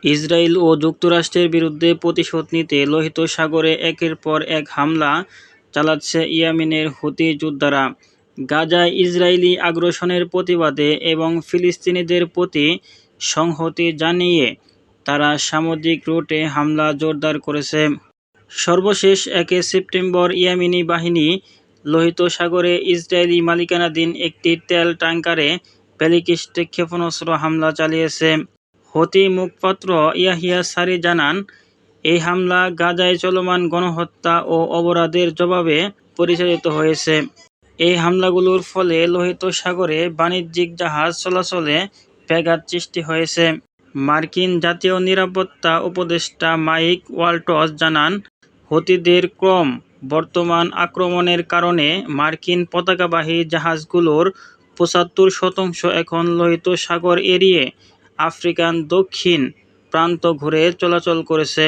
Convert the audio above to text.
Israel ও যুক্তরাষ্ট্রের বিরুদ্ধে প্রতিশোধ নিতে লোহিত সাগরে একের পর এক হামলা চালাচ্ছে ইয়েমেনের হুথি যোদ্ধারা। গাজায় ইসরায়েলি আগ্রাসনের প্রতিবাদে এবং ফিলিস্তিনিদের প্রতি সংহতি জানিয়ে তারা সামুদ্রিক রুটে হামলা জোরদার করেছে। সর্বশেষ 1 সেপ্টেম্বর ইয়েমেনি বাহিনী লোহিত সাগরে ইসরায়েলি মালিকানাধীন একটি তেল ট্যাংকারে ব্যালিস্টিক ক্ষেপণাস্ত্র হামলা চালিয়েছে। হুথি মুখপাত্র ইয়াহিয়া সারি জানান, এই হামলা গাজায় চলমান গণহত্যা ও অপরাধের জবাবে পরিচালিত হয়েছে। এই হামলাগুলোর ফলে লোহিত সাগরে বাণিজ্যিক জাহাজ চলাচলে ব্যাঘাত সৃষ্টি হয়েছে। মার্কিন জাতীয় নিরাপত্তা উপদেষ্টা মাইক ওয়াল্টজ জানান, হুথিদের বর্তমান আক্রমণের কারণে মার্কিন পতাকাবাহী জাহাজগুলোর 75% এখন লোহিত সাগর এড়িয়ে আফ্রিকার দক্ষিণ প্রান্ত ঘুরে চলাচল করছে।